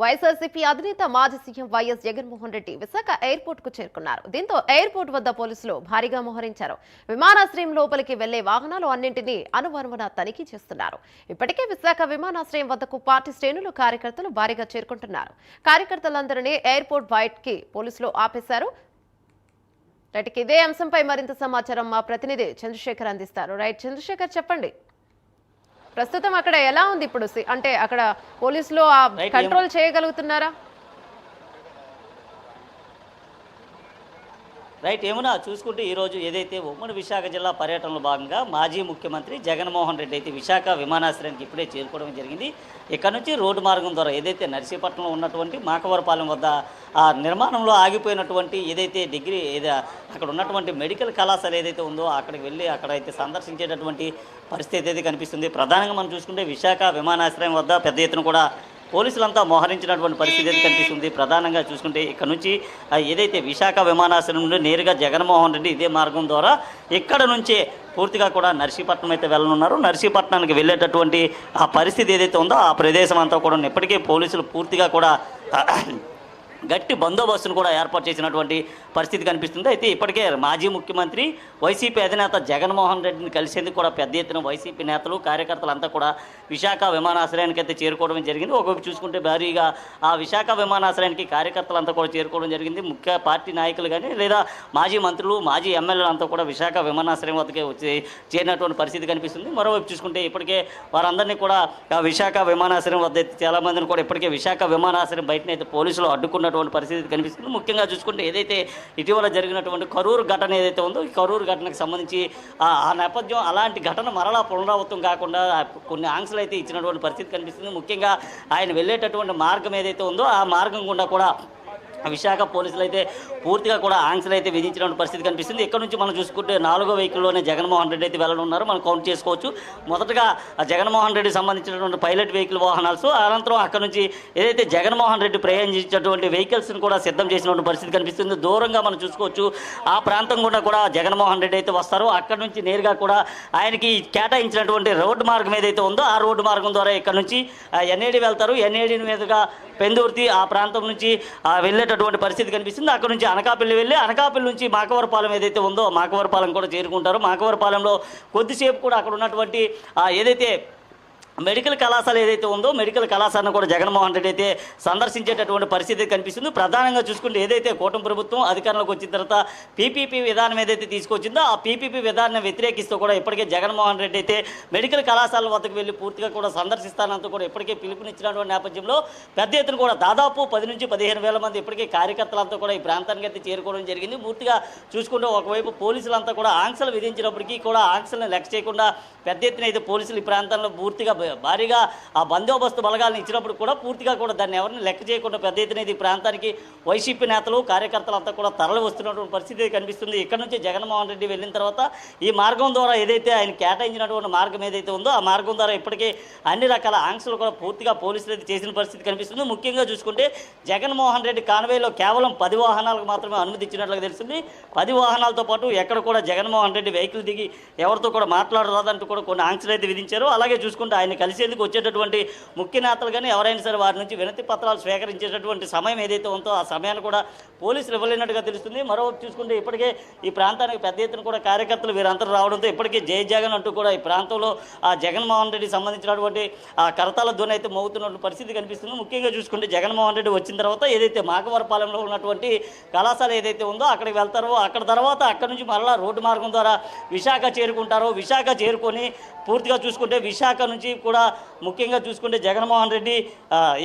వైఎస్ఆర్సీపీ అధినేత మాజీ CM YS Jaganmohan Reddy Visakha airport కు చేరుకున్నారు. దీంతో ఎయిర్పోర్ట్ వద్ద పోలీసులు భారీగా మోహరించారు. విమానాశ్రయం లోపలికి వెళ్లే వాహనాలు అన్నింటినీ అనువనువున తనిఖీ చేస్తున్నారు. ఇప్పటికే విశాఖ విమానాశ్రయం వద్దకు పార్టీ శ్రేణులు కార్యకర్తలు భారీగా చేరుకుంటున్నారు. కార్యకర్తలందరినీ ఎయిర్పోర్ట్ బయటికి పోలీసులు ఆపేశారు. ఇదే అంశంపై మరింత సమాచారం మా ప్రతినిధి చంద్రశేఖర్ అందిస్తారు. చంద్రశేఖర్, చెప్పండి, ప్రస్తుతం అక్కడ ఎలా ఉంది? ఇప్పుడు అంటే అక్కడ పోలీసులు కంట్రోల్ చేయగలుగుతున్నారా? ఏమన్నా చూసుకుంటే ఈరోజు ఏదైతే ఉమ్మడి విశాఖ జిల్లా పర్యటనలో భాగంగా మాజీ ముఖ్యమంత్రి జగన్మోహన్ రెడ్డి అయితే విశాఖ విమానాశ్రయానికి ఇప్పుడే చేరుకోవడం జరిగింది. ఇక్కడ నుంచి రోడ్డు మార్గం ద్వారా ఏదైతే నర్సీపట్నంలో ఉన్నటువంటి మాకవరపాలెం వద్ద ఆ నిర్మాణంలో ఆగిపోయినటువంటి ఏదైతే అక్కడ ఉన్నటువంటి మెడికల్ కళాశాల ఏదైతే ఉందో అక్కడికి వెళ్ళి అక్కడైతే సందర్శించేటటువంటి పరిస్థితి అయితే కనిపిస్తుంది. ప్రధానంగా మనం చూసుకుంటే విశాఖ విమానాశ్రయం వద్ద పెద్ద ఎత్తున కూడా పోలీసులంతా మోహరించినటువంటి పరిస్థితి అయితే కనిపిస్తుంది. ప్రధానంగా చూసుకుంటే ఇక్కడ నుంచి ఏదైతే విశాఖ విమానాశ్రయం నుండి నేరుగా జగన్మోహన్ రెడ్డి ఇదే మార్గం ద్వారా ఇక్కడ నుంచే పూర్తిగా కూడా నర్సీపట్నం అయితే వెళ్ళనున్నారు. నర్సీపట్నానికి వెళ్ళేటటువంటి ఆ పరిస్థితి ఏదైతే ఉందో ఆ ప్రదేశం అంతా కూడా ఇప్పటికే పోలీసులు పూర్తిగా కూడా గట్టి బందోబస్తును కూడా ఏర్పాటు చేసినటువంటి పరిస్థితి కనిపిస్తుంది. అయితే ఇప్పటికే మాజీ ముఖ్యమంత్రి వైసీపీ అధినేత జగన్మోహన్ రెడ్డిని కలిసేందుకు కూడా పెద్ద ఎత్తున వైసీపీ నేతలు కార్యకర్తలంతా కూడా విశాఖ విమానాశ్రయానికి అయితే చేరుకోవడం జరిగింది. ఒకవైపు చూసుకుంటే భారీగా ఆ విశాఖ విమానాశ్రయానికి కార్యకర్తలంతా కూడా చేరుకోవడం జరిగింది. ముఖ్య పార్టీ నాయకులు కానీ లేదా మాజీ మంత్రులు మాజీ ఎమ్మెల్యేలు అంతా కూడా విశాఖ విమానాశ్రయం వద్దకే వచ్చి చేరినటువంటి పరిస్థితి కనిపిస్తుంది. మరోవైపు చూసుకుంటే ఇప్పటికే వారందరినీ కూడా విశాఖ విమానాశ్రయం వద్ద చాలామందిని కూడా ఇప్పటికే విశాఖ విమానాశ్రయం బయటనైతే పోలీసులు అడ్డుకున్నటువంటి పరిస్థితి కనిపిస్తుంది. ముఖ్యంగా చూసుకుంటే ఏదైతే ఇటీవల జరిగినటువంటి కరూరు ఘటన ఏదైతే ఉందో ఈ కరూరు ఘటనకు సంబంధించి ఆ నేపథ్యం అలాంటి ఘటన మరలా పునరావృతం కాకుండా కొన్ని ఆంక్షలు అయితే ఇచ్చినటువంటి పరిస్థితి కనిపిస్తుంది. ముఖ్యంగా ఆయన వెళ్ళేటటువంటి మార్గం ఏదైతే ఉందో ఆ మార్గం గుండా కూడా విశాఖ పోలీసులు అయితే పూర్తిగా కూడా ఆంక్షలు అయితే విధించిన పరిస్థితి కనిపిస్తుంది. ఇక్కడ నుంచి మనం చూసుకుంటే 4వ వెహికల్లోనే జగన్మోహన్ రెడ్డి అయితే వెళ్ళనున్నారు. మనం కౌంట్ చేసుకోవచ్చు. మొదటగా జగన్మోహన్ రెడ్డి సంబంధించినటువంటి పైలట్ వెహికల్ వాహనాలు, అనంతరం అక్కడ నుంచి ఏదైతే జగన్మోహన్ రెడ్డి ప్రయాణించేటటువంటి వెహికల్స్ని కూడా సిద్ధం చేసినటువంటి పరిస్థితి కనిపిస్తుంది. దూరంగా మనం చూసుకోవచ్చు ఆ ప్రాంతం గుండా కూడా జగన్మోహన్ రెడ్డి అయితే వస్తారు. అక్కడ నుంచి నేరుగా కూడా ఆయనకి కేటాయించినటువంటి రోడ్డు మార్గం ఏదైతే ఉందో ఆ రోడ్డు మార్గం ద్వారా ఇక్కడ నుంచి ఎన్ఏడి వెళ్తారు. ఎన్ఏడి మీదుగా పెందుర్తి ఆ ప్రాంతం నుంచి వెళ్ళేటటువంటి పరిస్థితి కనిపిస్తుంది. అక్కడ నుంచి అనకాపల్లి వెళ్ళి అనకాపల్లి నుంచి మాకవరపాలెం ఏదైతే ఉందో మాకవరపాలెం కూడా చేరుకుంటారు. మాకవరపాలెంలో కొద్దిసేపు కూడా అక్కడ ఉన్నటువంటి ఏదైతే మెడికల్ కళాశాల ఏదైతే ఉందో మెడికల్ కళాశాలను కూడా జగన్మోహన్ రెడ్డి అయితే సందర్శించేటటువంటి పరిస్థితి కనిపిస్తుంది. ప్రధానంగా చూసుకుంటే ఏదైతే కూటమి ప్రభుత్వం అధికారంలోకి వచ్చిన తర్వాత పీపీపీ విధానం ఏదైతే తీసుకొచ్చిందో ఆ పీపీపీ విధానాన్ని వ్యతిరేకిస్తూ కూడా ఇప్పటికే జగన్మోహన్ రెడ్డి అయితే మెడికల్ కళాశాల వద్దకు వెళ్ళి పూర్తిగా కూడా సందర్శిస్తానంటూ కూడా ఇప్పటికే పిలుపునిచ్చినటువంటి నేపథ్యంలో పెద్ద ఎత్తున కూడా దాదాపు 10 నుంచి 15,000 మంది ఇప్పటికే కార్యకర్తలంతా కూడా ఈ ప్రాంతానికి అయితే చేరుకోవడం జరిగింది. పూర్తిగా చూసుకుంటే ఒకవైపు పోలీసులంతా కూడా ఆంక్షలు విధించినప్పటికీ కూడా ఆంక్షలను లెక్క చేయకుండా పెద్ద ఎత్తున అయితే పోలీసులు ఈ ప్రాంతంలో పూర్తిగా భారీగా ఆ బందోబస్తు బలగాలను ఇచ్చినప్పుడు కూడా పూర్తిగా కూడా దాన్ని ఎవరిని లెక్క చేయకుండా పెద్ద ఎత్తున ఈ ప్రాంతానికి వైసీపీ నేతలు కార్యకర్తలంతా కూడా తరలి వస్తున్నటువంటి పరిస్థితి కనిపిస్తుంది. ఇక్కడ నుంచి జగన్మోహన్ రెడ్డి వెళ్ళిన తర్వాత ఈ మార్గం ద్వారా ఏదైతే ఆయన కేటాయించినటువంటి మార్గం ఏదైతే ఉందో ఆ మార్గం ద్వారా ఇప్పటికే అన్ని రకాల ఆంక్షలు కూడా పూర్తిగా పోలీసులు అయితే చేసిన పరిస్థితి కనిపిస్తుంది. ముఖ్యంగా చూసుకుంటే జగన్మోహన్ రెడ్డి కాన్వేలో కేవలం 10 వాహనాలకు మాత్రమే అనుమతి ఇచ్చినట్లుగా తెలిసింది. 10 వాహనాలతో పాటు ఎక్కడ కూడా జగన్మోహన్ రెడ్డి వెహికల్ దిగి ఎవరితో కూడా మాట్లాడరాదంటూ కూడా కొన్ని ఆంక్షలు అయితే విధించారు. అలాగే చూసుకుంటే ఆయన కలిసేందుకు వచ్చేటటువంటి ముఖ్య నేతలు కానీ ఎవరైనా సరే వారి నుంచి వినతి పత్రాలు స్వీకరించేటటువంటి సమయం ఏదైతే ఉందో ఆ సమయాన్ని కూడా పోలీసులు ఇవ్వలేనట్టుగా తెలుస్తుంది. మరోవైపు చూసుకుంటే ఇప్పటికే ఈ ప్రాంతానికి పెద్ద ఎత్తున కూడా కార్యకర్తలు వీరంతా రావడంతో ఇప్పటికే జై జగన్ అంటూ కూడా ఈ ప్రాంతంలో ఆ జగన్మోహన్ రెడ్డి సంబంధించినటువంటి ఆ కరతాల ధ్వని అయితే మోగుతున్నటువంటి పరిస్థితి కనిపిస్తుంది. ముఖ్యంగా చూసుకుంటే జగన్మోహన్ రెడ్డి వచ్చిన తర్వాత ఏదైతే మాకవరపాలెంలో ఉన్నటువంటి కళాశాల ఏదైతే ఉందో అక్కడికి వెళ్తారో అక్కడ తర్వాత అక్కడ నుంచి మరలా రోడ్డు మార్గం ద్వారా విశాఖ చేరుకుంటారో విశాఖ చేరుకొని పూర్తిగా చూసుకుంటే విశాఖ నుంచి కూడా ముఖ్యంగా చూసుకుంటే జగన్మోహన్ రెడ్డి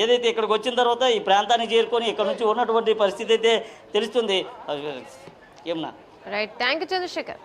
ఏదైతే ఇక్కడికి వచ్చిన తర్వాత ఈ ప్రాంతానికి చేరుకొని ఇక్కడ నుంచి ఉన్నటువంటి పరిస్థితి అయితే తెలుస్తుంది. ఏమన్నా థ్యాంక్ యూ చంద్రశేఖర్.